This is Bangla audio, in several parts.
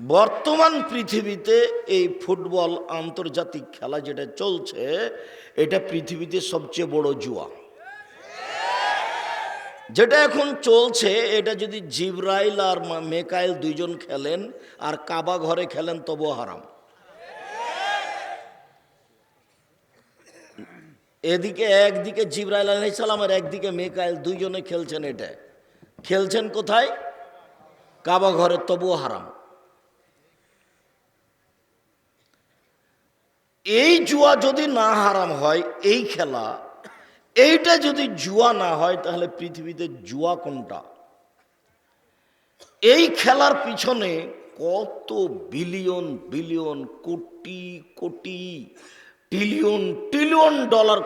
বর্তমান পৃথিবীতে এই ফুটবল আন্তর্জাতিক খেলা যেটা চলছে, এটা পৃথিবীতে সবচেয়ে বড় জুয়া। যেটা এখন চলছে, এটা যদি জিবরাইল আর মেকাইল দুইজন খেলেন আর কাবা ঘরে খেলেন তবুও হারাম। এদিকে একদিকে জিবরাইল আলাইহিস সালাম আর একদিকে মেকাইল দুইজনে খেলছেন। এটা খেলছেন কোথায়? কাবা ঘরে, তবুও হারাম। এই জুয়া যদি না হারাম হয়, এই খেলা, এইটা যদি জুয়া না হয়, তাহলে পৃথিবীতে জুয়া কোনটা? এই খেলার পিছনে কত billion billion, crore crore, trillion trillion dollar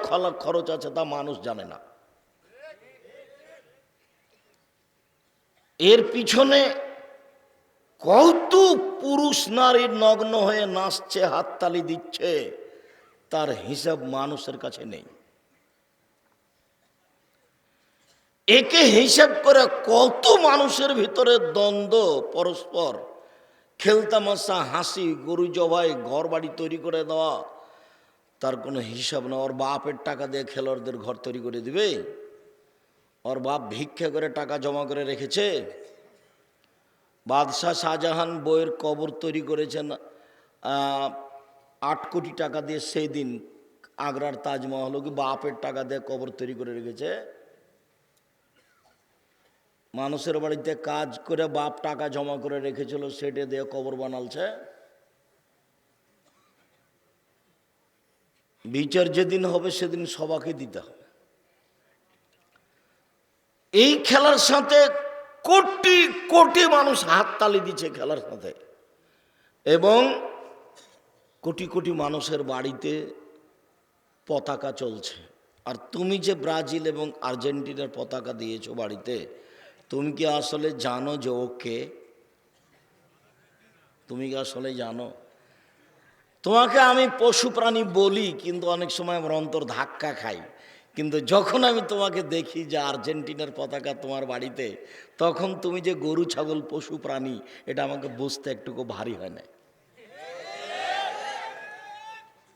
খরচ আছে, তা মানুষ জানে না। এর পিছনে কত পুরুষ নারীর নগ্ন হয়ে নাচছে, হাততালি দিচ্ছে, তার হিসাব মানুষের কাছে নেই। একে হিসাব করে কত মানুষের ভিতরে দ্বন্দ্ব, পরস্পর খেলতামাশা, হাসি, গরু জবাই, ঘর বাড়ি তৈরি করে দেওয়া, তার কোনো হিসাব না। ওর বাপের টাকা দিয়ে খেলোয়াড়দের ঘর তৈরি করে দিবে? ওর বাপ ভিক্ষা করে টাকা জমা করে রেখেছে? বাদশাহ শাহজাহান বইয়ের কবর তৈরি করেছেন 8 কোটি টাকা দিয়ে, সেই দিন আগ্রার তাজমহল কি বাপের টাকা দিয়ে কবর তৈরি করে রেখেছে? মানুষের বাড়িতে কাজ করে বাপ টাকা জমা করে রেখেছিল, সেটা দিয়ে কবর বানালছে। বিচার যেদিন হবে সেদিন সবাইকে দিতে হবে। এই খেলার সাথে কোটি কোটি মানুষ হাততালি দিচ্ছে খেলার সাথে, এবং কোটি কোটি মানুষের বাড়িতে পতাকা চলছে। আর তুমি যে ব্রাজিল এবং আর্জেন্টিনার পতাকা দিয়েছো বাড়িতে, তুমি কি আসলে জানো যে ওকে? তুমি কি আসলে জানো? তোমাকে আমি পশু প্রাণী বলি, কিন্তু অনেক সময় আমার অন্তর ধাক্কা খাই। কিন্তু যখন আমি তোমাকে দেখি যে আর্জেন্টিনার পতাকা তোমার বাড়িতে, তখন তুমি যে গরু ছাগল পশু প্রাণী, এটা আমাকে বুঝতে একটুকু ভারী হয় না।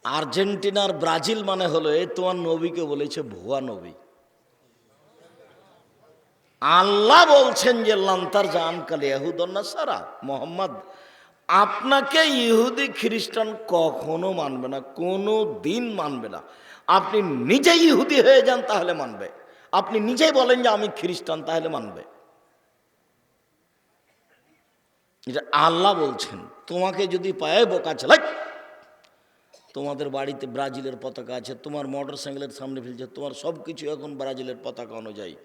আর্জেন্টিনার ব্রাজিল মানে হলো, এ তোমার নবীকে বলেছে ভুয়া নবী। আল্লাহ বলছেন যে লান্তার জান কালে ইহুদন্না সারা, মোহাম্মদ আপনাকে ইহুদি খ্রিস্টান কখনো মানবে না, কোনো দিন মানবে না। আপনি নিজেই ইহুদি হয়ে যান, তাহলে মানবে। আপনি নিজেই বলেন যে আমি খ্রিস্টান, তাহলে মানবে। এটা আল্লাহ বলছেন। তোমাকে যদি পায় বোকা ছেলে, তোমাদের বাড়িতে ব্রাজিলের পতাকা আছে, তোমার মোটর সাইকেলের সামনে ফেলছে, তোমার সব কিছু এখন ব্রাজিলের পতাকা অনুযায়ী,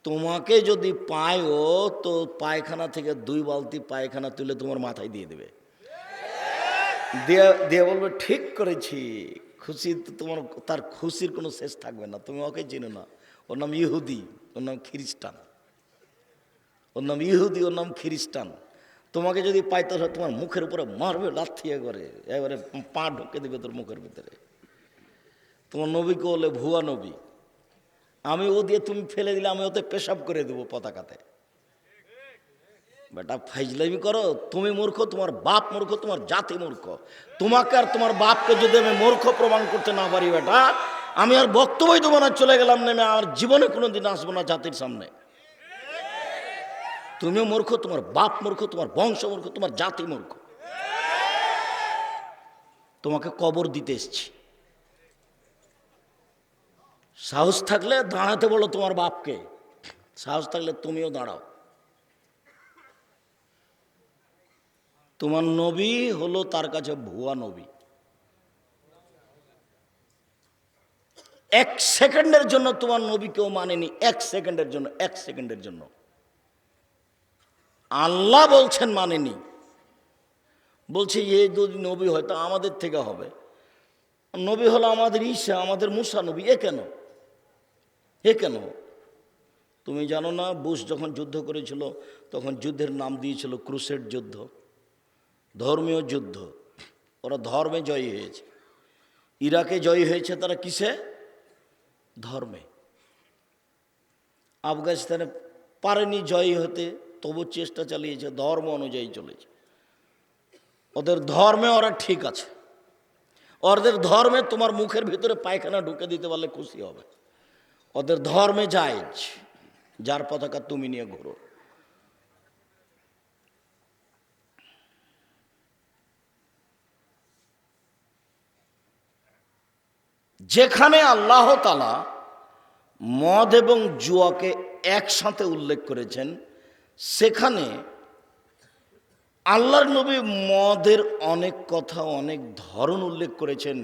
তোমাকে যদি পায় ও, তো পায়খানা থেকে 2 বালতি পায়খানা তুলে তোমার মাথায় দিয়ে দেবে, দিয়ে দিয়ে বলবে ঠিক করেছি। খুশি তো তোমার, তার খুশির কোনো শেষ থাকবে না। তুমি ওকে চিনো না, ওর নাম ইহুদি, ওর নাম খ্রিস্টান, ওর নাম ইহুদি, ওর নাম খ্রিস্টান। তোমাকে যদি পাই, তো তোমার মুখের উপরে মারবে লাথি করে, এবারে পা ঢুকে দেবে তোর মুখের ভিতরে। তোমার নবীকে বলে ভুয়া নবী। আমি ও দিয়ে তুমি ফেলে দিলে, আমি ওতে পেশাব করে দেবো পতাকাতে। বেটা ফাইজলামি করো, তুমি মূর্খ, তোমার বাপ মূর্খ, তোমার জাতি মূর্খ। তোমাকে আর তোমার বাপকে যদি আমি মূর্খ প্রমাণ করতে না পারি, বেটা আমি আর বক্তব্যই দেবো না, চলে গেলাম নেমে, আর জীবনে কোনোদিন আসবো না জাতির সামনে। তুমিও মূর্খ, তোমার বাপ মূর্খ, তোমার বংশ মূর্খ, তোমার জাতি মূর্খ। তোমাকে কবর দিতে এসছি। সাহস থাকলে দাঁড়াতে বলো তোমার বাপকে, সাহস থাকলে তুমিও দাঁড়াও। তোমার নবী হলো তার কাছে ভুয়া নবী। 1 সেকেন্ডের জন্য তোমার নবী কেউ মানেনি, 1 সেকেন্ডের জন্য, 1 সেকেন্ডের জন্য। আল্লাহ বলছেন মানেনি। বলছে এই যদি নবী হয় তা আমাদের থেকে হবে। নবী হলো আমাদের ঈসা, আমাদের মুসা নবী। এ কেন? এ কেন? তুমি জানো না, বুশ যখন যুদ্ধ করেছিল, তখন যুদ্ধের নাম দিয়েছিল ক্রুসেড যুদ্ধ, ধর্মীয় যুদ্ধ। ওরা ধর্মে জয়ী হয়েছে। ইরাকে জয়ী হয়েছে তারা কিসে? ধর্মে। আফগানিস্তানে পারেনি জয়ী হতে, তবু চেষ্টা চালিয়েছে, ধর্ম অনুযায়ী চলেছে। ওদের ধর্মে ওরা ঠিক আছে, ওদের ধর্মে তোমার মুখের ভিতরে পায়খানা ঢুকে দিতে পারলে খুশি হবে। ওদের ধর্মে জায়েজ, যার পতাকা তুমি নিয়ে ঘুরো। যেখানে আল্লাহ তাআলা মদ এবং জুয়াকে একসাথে উল্লেখ করেছেন, সেখানে আল্লাহর নবী মদের অনেক কথা, অনেক ধরন উল্লেখ করেছেন,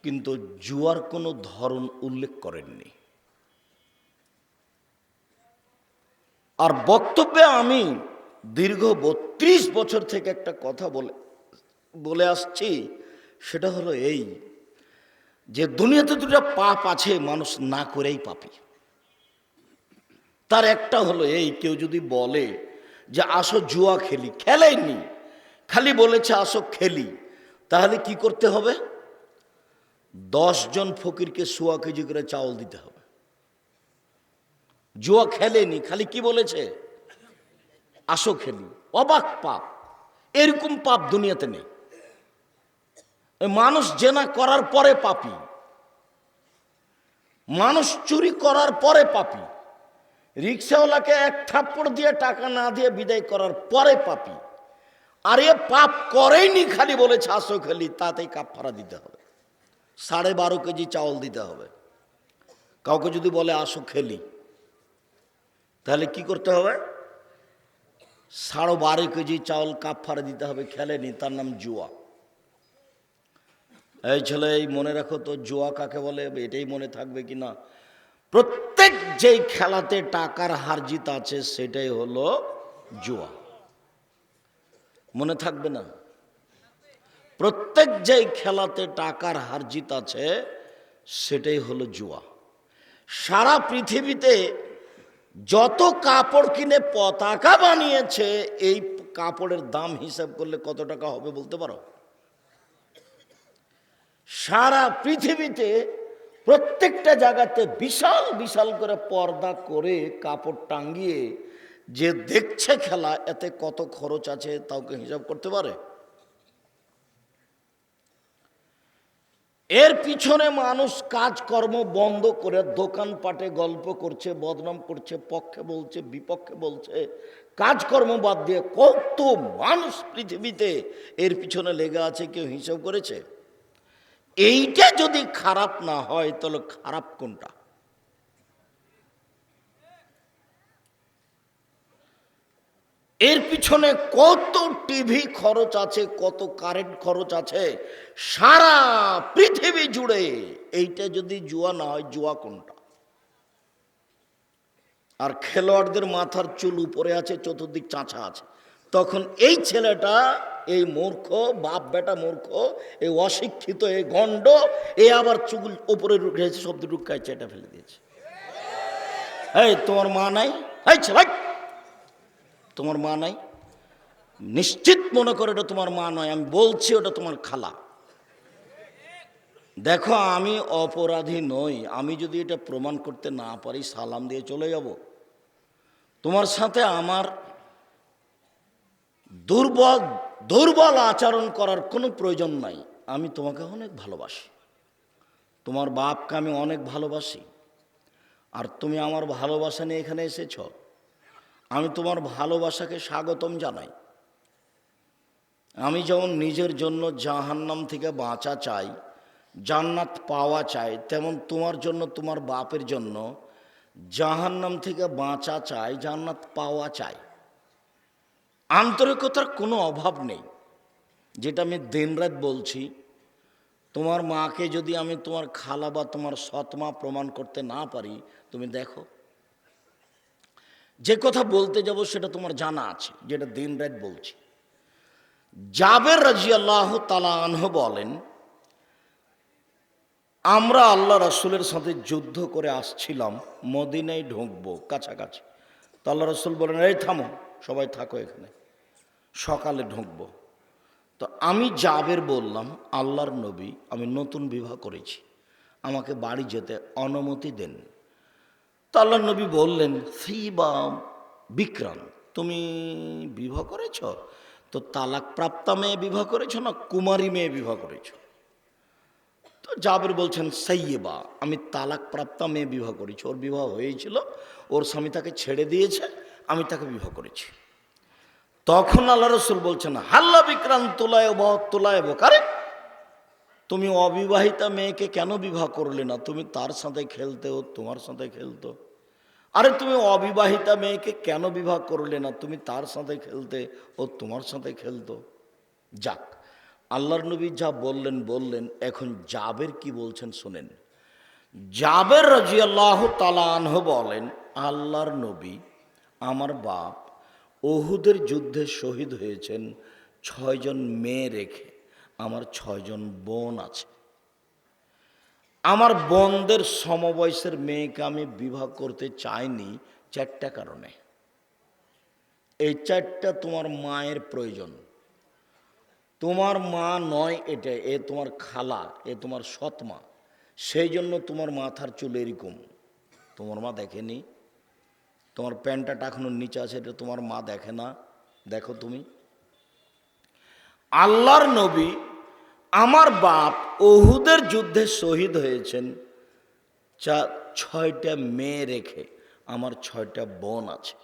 কিন্তু জুয়ার কোনো ধরন উল্লেখ করেননি। আর বক্তব্যে আমি দীর্ঘ 32 বছর থেকে একটা কথা বলে আসছি, সেটা হলো এই যে দুনিয়াতে দুটো পাপ আছে, মানুষ না করেই পাপী। তার একটা হলো এই, কেউ যদি বলে যে আসো জুয়া খেলি, খেলেনি, খালি বলেছে আসো খেলি, তাহলে কি করতে হবে? 10 জন ফকিরকে 1.25 কেজি করে চাউল দিতে হবে। জুয়া খেলেনি, খালি কি বলেছে? আসো খেলি। অবাক পাপ, এরকম পাপ দুনিয়াতে নেই। মানুষ জেনা করার পরে পাপী, মানুষ চুরি করার পরে পাপী, রিক্সাওয়ালাকে 1 থাপ্পড় দিয়ে টাকা না দিয়ে বিদায় করার পরে পাপী। আর এ পাপ করেইনি, খালি বলেছে আসো খেলি, তাতেই কাফারা দিতে হবে, 12.5 কেজি চাউল দিতে হবে। কাউকে যদি বলে আসো খেলি, তাহলে কি করতে হবে? 12.5 কেজি চাউল কাফারা দিতে হবে। খেলেনি, তার নাম জুয়া। এই ছেলে, এই মনে রাখো তো, জুয়া কাকে বলে, এটাই মনে থাকবে কিনা? প্রত্যেক যেই খেলাতে টাকার হার জিত আছে, সেটাই হলো জুয়া। মনে থাকবে না? প্রত্যেক যেই খেলাতে টাকার হার জিত আছে, সেটাই হলো জুয়া। সারা পৃথিবীতে যত কাপড় কিনে পতাকা বানিয়েছে, এই কাপড়ের দাম হিসাব করলে কত টাকা হবে বলতে পারো? সারা পৃথিবীতে প্রত্যেকটা জায়গাতে বিশাল বিশাল করে পর্দা করে কাপড় টাঙ্গিয়ে যে দেখছে খেলা, এতে কত খরচ আছে তাও কি হিসাব করতে পারে? এর পিছনে মানুষ কাজকর্ম বন্ধ করে দোকানপাটে গল্প করছে, বদনাম করছে, পক্ষে বলছে, বিপক্ষে বলছে, কাজকর্ম বাদ দিয়ে কত মানুষ পৃথিবীতে এর পিছনে লেগে আছে, কেউ হিসাব করেছে? এইটা যদি খারাপ না হয়, তাহলে খারাপ কোনটা? এর পিছনে কত টিভি খরচ আছে, কত কারেন্ট খরচ আছে সারা পৃথিবী জুড়ে। এইটা যদি জুয়া না হয়, জুয়া কোনটা? আর খেলোয়াড়দের মাথার চুল উপরে আছে, চতুর্দিক চাঁচা আছে, তখন এই ছেলেটা, এই মূর্খ বাপ বেটা মূর্খ, এই অশিক্ষিত, এই গন্ড, এ আবার চুল উপরে রেখেছে, শব্দ ঢুকাইছে, এটা ফেলে দিয়েছে। এই তোমার মা নাই? এই ছেলে, তোমার মা নাই? নিশ্চিত মনে করো এটা তোমার মা নয়, আমি বলছি ওটা তোমার খালা। দেখো, আমি অপরাধী নই, আমি যদি এটা প্রমাণ করতে না পারি, সালাম দিয়ে চলে যাব। তোমার সাথে আমার দুর্বল আচরণ করার কোনো প্রয়োজন নাই। আমি তোমাকে অনেক ভালোবাসি, তোমার বাপকে আমি অনেক ভালোবাসি, আর তুমি আমার ভালোবাসা নিয়ে এখানে এসেছ, আমি তোমার ভালোবাসাকে স্বাগতম জানাই। আমি যেমন নিজের জন্য জাহান্নাম থেকে বাঁচা চাই, জান্নাত পাওয়া চাই, তেমন তোমার জন্য, তোমার বাপের জন্য জাহান্নাম থেকে বাঁচা চাই, জান্নাত পাওয়া চাই। আন্তরিকতার কোনো অভাব নেই, যেটা আমি দিনরাত বলছি। তোমার মাকে যদি আমি তোমার খালা বা তোমার সৎমা প্রমাণ করতে না পারি, তুমি দেখো, যে কথা বলতে যাব সেটা তোমার জানা আছে, যেটা দিনরাত বলছি। জাবের রাদিয়াল্লাহু তাআলা আনহু বলেন, আমরা আল্লাহ রাসূলের সাথে যুদ্ধ করে আসছিলাম, মদিনায় ঢুকবো কাছাকাছি। তো আল্লাহ রাসূল বলেন, এই থামো, সবাই থাকো এখানে, সকালে ঢুকবো। তো আমি জাবের বললাম, আল্লাহর নবী, আমি নতুন বিবাহ করেছি, আমাকে বাড়ি যেতে অনুমতি দেন। তো আল্লাহর নবী বললেন, ফিবা বিক্রান, তুমি বিবাহ করেছ, তো তালাক প্রাপ্তা মেয়ে বিবাহ করেছো না কুমারী মেয়ে বিবাহ করেছো? তো জাবের বলছেন সাইয়েবা, আমি তালাক প্রাপ্তা মেয়ে বিবাহ করেছি। ওর বিবাহ হয়েছিল, ওর স্বামী তাকে ছেড়ে দিয়েছে, আমি তাকে বিবাহ করেছি। তখন আল্লাহ রসুল বলছেন হাল্লা বিক্রান্ত তোলায় বোকারে, তুমি অবিবাহিতা মেয়েকে কেন বিবাহ করলে না? তুমি তার সাথে খেলতে, ও তোমার সাথে খেলতো। আরে তুমি অবিবাহিতা মেয়েকে কেন বিবাহ করলে না? তুমি তার সাথে খেলতে, ও তোমার সাথে খেলতো। যাক, আল্লাহর নবী যা বললেন। এখন জাবের কি বলছেন শোনেন। জাবের রাদিয়াল্লাহু তাআলা আনহু বলেন, আল্লাহর নবী আমার বাপ উহুদের যুদ্ধে শহীদ হয়েছেন 6 জন মেয়ে রেখে। আমার 6 জন বোন আছে। আমার বোনদের সমবয়সের মেয়েকে আমি বিবাহ করতে চাইনি 4টা কারণে। এই 4টা তোমার মায়ের প্রয়োজন। তোমার মা নয় এটা, এ তোমার খালা, এ তোমার সৎ মা। সেই জন্য তোমার মাথার চুল এরকম। তোমার মা দেখেনি? তোমার প্যান্টটা টাকানোর নিচে আছে, এটা তোমার মা দেখে না? দেখো তুমি। আল্লাহর নবী আমার বাপ উহুদের যুদ্ধে শহীদ হয়েছেন 6টা মেয়ে রেখে। আমার 6টা বোন আছে।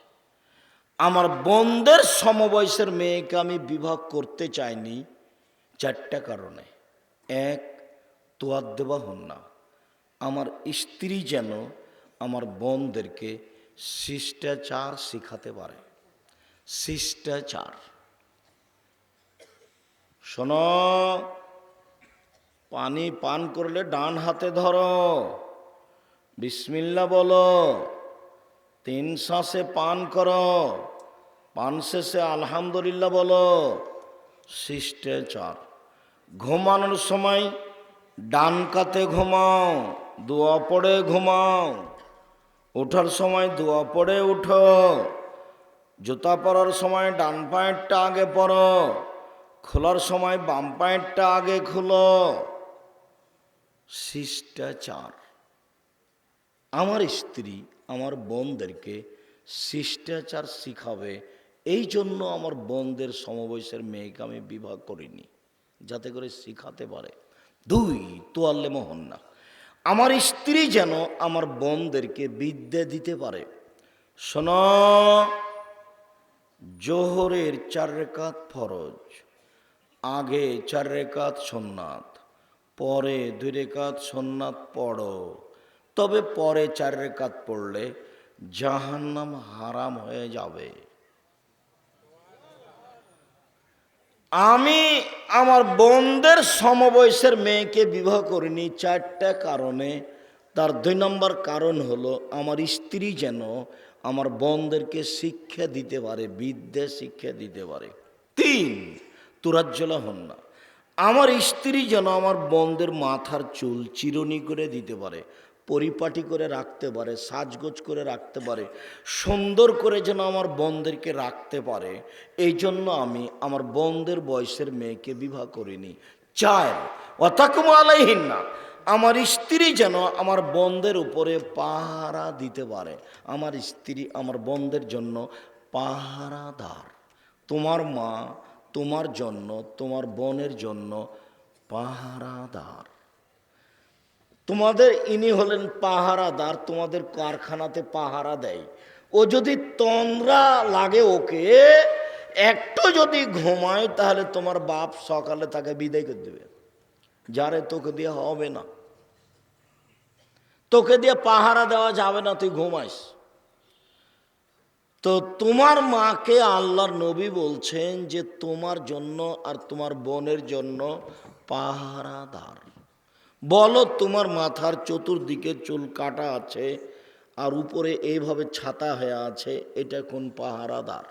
আমার বোনদের সমবয়সের মেয়েকে আমি বিবাহ করতে চাইনি 4টা কারণে। 1, তোয়ার দেওয়া হন না। আমার স্ত্রী যেন আমার বোনদেরকে শিষ্টাচার শিখাতে পারে। শিষ্টাচার। শোনো, পানি পান করলে ডান হাতে ধরো, বিসমিল্লাহ বলো, 3 শ্বাসে পান করো, পান শেষে আলহামদুলিল্লাহ বলো। শিষ্টাচার। ঘুমানোর সময় ডান কাতে ঘুমাও, দোয়া পড়ে ঘুমাও। ওঠার সময় দোয়া পড়ে উঠো। জুতা পরার সময় ডান পায়েরটা আগে পরো, খোলার সময় বাম পায়েরটা আগে খুলো। শিষ্টাচার। আমার স্ত্রী আমার বোনদেরকে শিষ্টাচার শিখাবে, এই জন্য আমার বোনদের সমবয়সের মেয়েকে আমি বিবাহ করিনি, যাতে করে শিখাতে পারে। 2, তোয়াল্লে মোহন না। আমার স্ত্রী যেন আমার বোনদেরকে বিদ্যা দিতে পারে। শোনো, জোহরের 4 রাকাত ফরজ, আগে 4 রাকাত সুন্নাত, পরে 2 রাকাত সুন্নাত পড়ো। তবে পরে 4 রাকাত পড়লে জাহান্নাম হারাম হয়ে যাবে। আমি আমার বোনদের সমবয়সের মেয়েকে বিবাহ করিনি 4টা কারণে। তার 2 নম্বর কারণ হলো আমার স্ত্রী যেন আমার বোনদেরকে শিক্ষা দিতে পারে, বিদ্যা শিক্ষা দিতে পারে। 3, তুরাজ্জলা হন না। আমার স্ত্রী যেন আমার বোনদের মাথার চুল চিরুনি করে দিতে পারে, পরিপাটি করে রাখতে পারে, সাজগোজ করে রাখতে পারে, সুন্দর করে যেন আমার বোনদেরকে রাখতে পারে। এই জন্য আমি আমার বোনদের বয়সের মেয়েকে বিবাহ করিনি। 4, ওয়াতাকুমু আলাইহিন্না। আমার স্ত্রী যেন আমার বোনদের উপরে পাহারা দিতে পারে। আমার স্ত্রী আমার বোনদের জন্য পাহারাদার। তোমার মা তোমার জন্য, তোমার বোনের জন্য পাহারাদার। তোমাদের ইনি হলেন পাহারাদার, তোমাদের কারখানাতে পাহারা দেয়। ও যদি তন্দ্রা লাগে, ওকে একটু যদি ঘুমায়, তাহলে তোমার বাপ সকালে তাকে বিদায় করে দেবে। যারে তোকে দিয়ে হবে না, তোকে দিয়ে পাহারা দেওয়া যাবে না, তুই ঘুমাইস। তো তোমার মাকে আল্লাহর নবী বলছেন যে তোমার জন্য আর তোমার বোনের জন্য পাহারাদার। বলো, তোমার মাথার চতুর্দিকে চুল কাটা আছে আর উপরে এইভাবে ছাতা হয়ে আছে, এটা কোন পাহারাদার?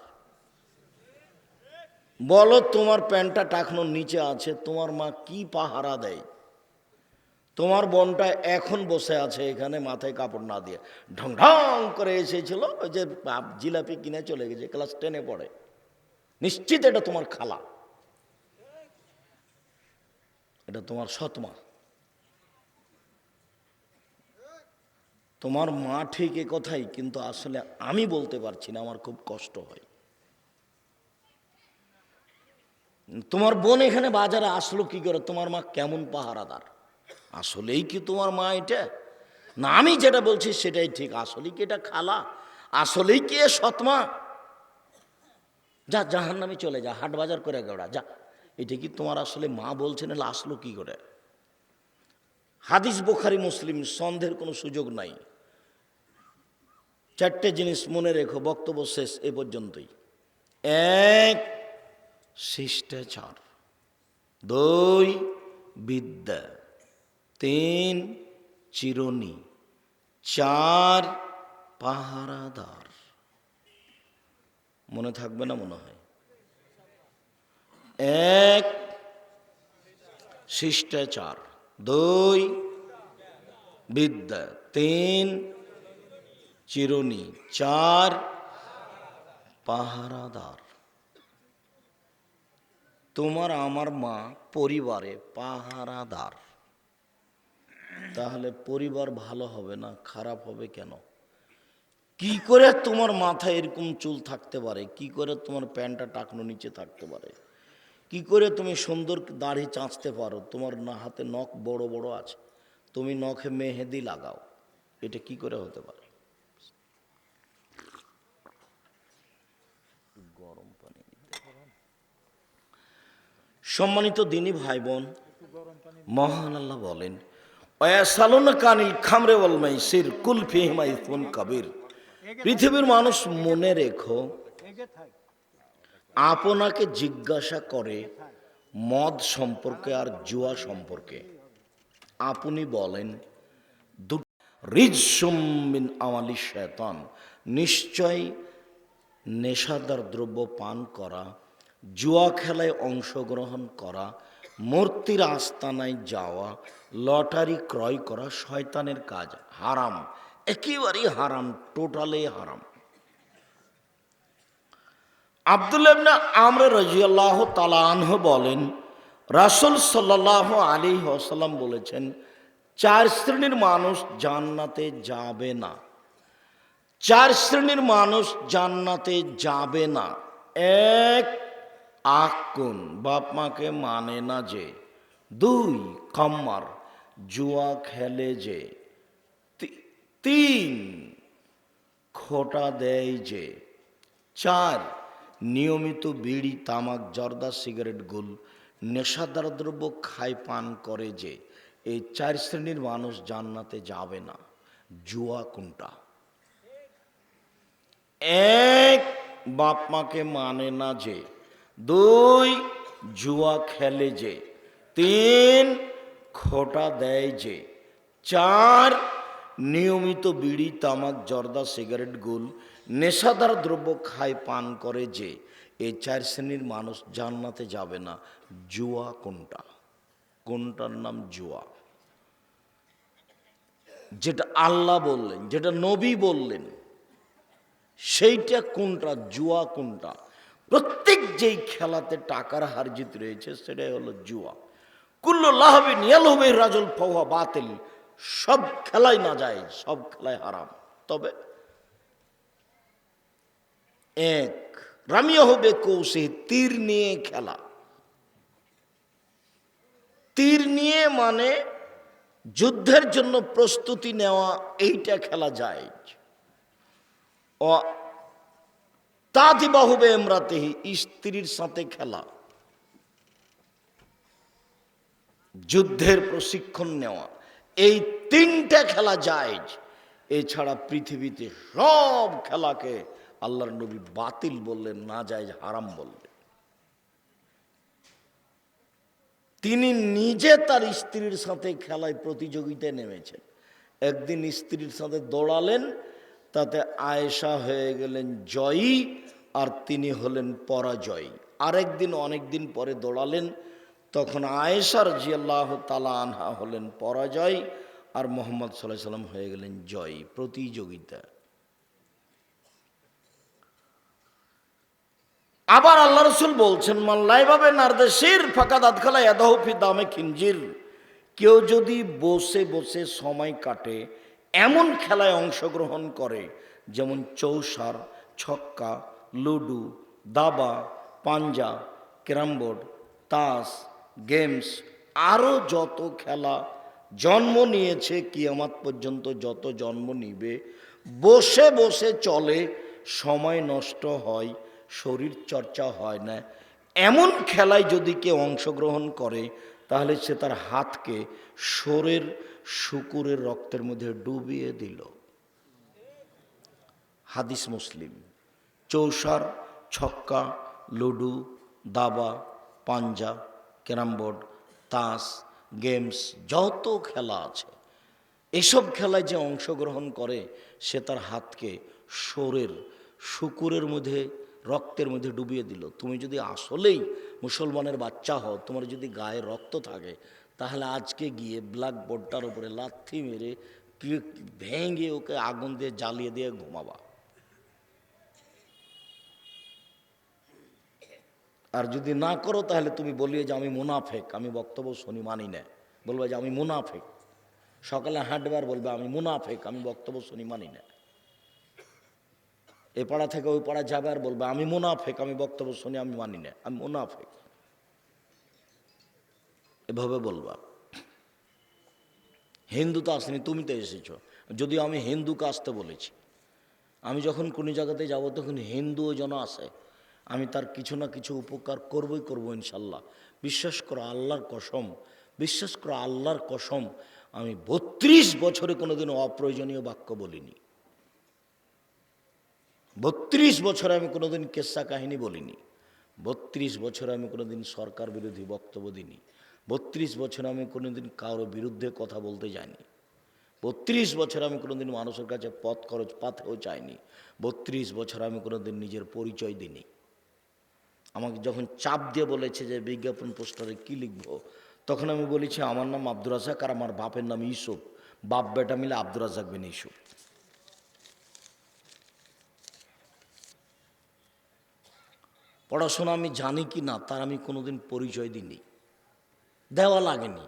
বলো, তোমার প্যান্টটা টাকনোর নিচে আছে, তোমার মা কি পাহারা দেয়? তোমার বোনটা এখন বসে আছে এখানে মাথায় কাপড় না দিয়ে, ঢং ঢং করে এসেছিল, ওই যে জিলাপি কিনে চলে গেছে, ক্লাস 10-এ পড়ে। নিশ্চিত এটা তোমার খালা, এটা তোমার সৎ মা। তোমার মা ঠিক এ কথাই, কিন্তু আসলে আমি বলতে পারছি না, আমার খুব কষ্ট হয়। তোমার বোন এখানে বাজারে আসলো কি করে? তোমার মা কেমন পাহারাদার? আসলেই কি তোমার মা এটা? না আমি যেটা বলছি সেটাই ঠিক। আসলেই কি এটা খালা? আসলেই কি এ সৎমা? যা জাহান্নামে চলে যা, হাট বাজার করে গেড়া যা। এটা কি তোমার আসলে মা বলছেন? না আসলো কি করে? হাদিস বুখারী মুসলিম, সন্দেহের কোনো সুযোগ নাই। চারটে জিনিস মনে রেখো, বক্তব্য শেষ এ পর্যন্তই। এক, শিষ্টাচার। দুই, বিদ্যা। তিন, চিরুনি। চার, পাহারাদার। মনে থাকবে না মনে হয়? এক, শিষ্টাচার। দুই, বিদ্যা। তিন, চিরুনি। চার, পাহারাদার। তোমার আমার মা পরিবারে পাহারাদার। তাহলে পরিবার ভালো হবে না, খারাপ হবে কেন? কি করে তোমার মাথায় এরকম চুল থাকতে পারে? কি করে তোমার প্যান্টটা টাকনো নিচে থাকতে পারে? কি করে তুমি সুন্দর দাড়ি চাঁচতে পারো? তোমার না হাতে নখ বড় বড় আছে, তুমি নখে মেহেদি লাগাও, এটা কি করে হতে পারে? গরম পানি। সম্মানিত দিনী ভাই বোন, মহান আল্লাহ বলেন, কানিল খামরে ওয়াল মাইসির কুল ফিহিমা ইসমুন কাবীর। পৃথিবীর মানুষ মনে রেখো, আপনাকে জিজ্ঞাসা করে মদ সম্পর্কে আর জুয়া সম্পর্কে, আপনি বলেন রিজসুম মিন আমালি শয়তান, নিশ্চয় নেশাদার দ্রব্য পান করা, জুয়া খেলায় অংশগ্রহণ করা, মূর্তির আস্তানায় যাওয়া, লটারি ক্রয় করা শয়তানের কাজ, হারাম, একেবারেই হারাম, টোটালি হারাম। আব্দুল্লাহ ইবনে আমর রাদিয়াল্লাহু তাআলা আনহু বলেন, রাসূল সাল্লাল্লাহু আলাইহি ওয়াসাল্লাম বলেছেন, চার শ্রেণীর মানুষ জান্নাতে যাবে না। চার শ্রেণীর মানুষ জান্নাতে যাবে না। এক, আকুন, বাপ মাকে মানে না যে। দুই, কাম্মার, জুয়া খেলে যে। তিন, খোটা দেয় যে। চার, নিয়মিত বিড়ি তামাক জর্দা সিগারেট গুল নেশাদার দ্রব্য খায় পান করে যে। এই চার শ্রেণীর মানুষ জান্নাতে যাবে না। জুয়া কোনটা? এক, বাপ মাকে মানে না যে। দুই, জুয়া খেলে যে। তিন, খোটা দেয় যে। চার, নিয়মিত বিড়ি তামাক জর্দা সিগারেট গুল নেশাদার দ্রব্য খায় পান করে যে। এই চার শ্রেণীর মানুষ জান্নাতে যাবে না। জুয়া কোনটা? কোনটার নাম জুয়া? যেটা আল্লাহ বললেন, যেটা নবী বললেন, সেইটা কোনটা? জুয়া কোনটা? প্রত্যেক যেই খেলাতে টাকার হার জিত রয়েছে সেটাই হলো জুয়া। কুল্লু লাহবিন ইয়ালহুবি রাজুল ফাহুয়া বাতিল, সব খেলাই না যায়, সব খেলাই হারাম। তবে এক, রামিয়া হবে কৌশে, তীর নিয়ে খেলা। তীর নিয়ে মানে যুদ্ধের জন্য প্রস্তুতি নেওয়া, এইটা খেলা যায়। ও তাদিবাহুবে এমরাতেহি, স্ত্রীর সাথে খেলা, যুদ্ধের প্রশিক্ষণ নেওয়া, এই তিনটা খেলা যায়। এছাড়া পৃথিবীতে সব খেলাকে আল্লাহর নবী বাতিল বললেন, না যায়, হারাম বললেন। তিনি নিজে তার স্ত্রীর সাথে খেলায় প্রতিযোগিতায় নেমেছেন। একদিন স্ত্রীর সাথে দৌড়ালেন, তাতে আয়েশা হয়ে গেলেন জয়ী আর তিনি হলেন পরাজয়ী। আরেকদিন অনেকদিন পরে দৌড়ালেন, তখন আয়েশা রাদিয়াল্লাহু তাআলা আনহা হলেন পরাজয় আর মুহাম্মদ সাল্লাল্লাহু আলাইহি ওয়াসাল্লাম হয়ে গেলেন জয়ী। প্রতিযোগিতা। আবার আল্লাহ রাসূল বলছেন, মাল্লাইভাবে নারদেশির ফাকাদ আদখালা ইয়াদাহু ফি দামে খিনজির, কেউ যদি বসে বসে সময় কাটে এমন খেলায় অংশগ্রহণ করে, যেমন চৌসার, ছক্কা, লুডু, দাবা, পাঞ্জা, ক্যারাম বোর্ড, তাস, গেমস, আরও যত খেলা জন্ম নিয়েছে, কিয়ামত পর্যন্ত যত জন্ম নিবে, বসে বসে চলে, সময় নষ্ট হয়, শরীর চর্চা হয় না, এমন খেলায় যদি কেউ অংশগ্রহণ করে তাহলে সে তার হাতকে শোরের শুকুরের রক্তের মধ্যে ডুবিয়ে দিল। হাদিস মুসলিম। চৌসার, ছক্কা, লুডু, দাবা, পাঞ্জা, ক্যারামবোর্ড, তাস, গেমস, যত খেলা আছে, এসব খেলায় যে অংশগ্রহণ করে সে তার হাতকে শোরের শুকুরের মধ্যে রক্তের মধ্যে ডুবিয়ে দিল। তুমি যদি আসলেই মুসলমানের বাচ্চা হও, তোমার যদি গায়ে রক্ত থাকে, তাহলে আজকে গিয়ে ব্ল্যাক বোর্ডটার উপরে লাথি মেরে ভেঙে ওকে আগুন দিয়ে জ্বালিয়ে দিয়ে ঘুমাবা। আর যদি না করো তাহলে তুমি বলিয়ে যে আমি মুনাফেক, আমি বক্তব্য শুনি মানি না, বলবে যে আমি মুনাফেক। সকালে হাঁটবার বলবে আমি মুনাফেক, আমি বক্তব্য শুনি মানি না। এ পাড়া থেকে ওই পাড়া যাবে আর বলবে আমি মুনাফেক, আমি বক্তব্য শুনি আমি মানি না, আমি মুনাফেক, এভাবে বলবা। হিন্দু তো আসেনি, তুমি তো এসেছো। যদিও আমি হিন্দুকে আসতে বলেছি, আমি যখন কোনো জায়গাতে যাব তখন হিন্দুও যেন আসে, আমি তার কিছু না কিছু উপকার করবই করবো ইনশাল্লাহ। বিশ্বাস করো আল্লাহর কসম, বিশ্বাস করো আল্লাহর কসম, আমি 32 বছরে কোনোদিনও অপ্রয়োজনীয় বাক্য বলিনি। 32 বছরে আমি কোনোদিন কেসা কাহিনী বলিনি। 32 বছরে আমি কোনোদিন সরকার বিরোধী বক্তব্য দিইনি। 32 বছরে আমি কোনোদিন কারোর বিরুদ্ধে কথা বলতে যাইনি। 32 বছরে আমি কোনোদিন মানুষের কাছে পথ খরচ পাতেও চাইনি। 32 বছরে আমি কোনোদিন নিজের পরিচয় দিইনি। আমাকে যখন চাপ দিয়ে বলেছে যে বিজ্ঞাপন পোস্টারে কি লিখবো, তখন আমি বলেছি আমার নাম আব্দুর রাজ্জাক আর আমার বাপের নাম ইউসুফ, বাপ বেটা মিলে আব্দুর রাজ্জাক বিন ইউসুফ। পড়াশোনা আমি জানি কি না তার আমি কোনোদিন পরিচয় দিইনি, দেওয়া লাগেনি।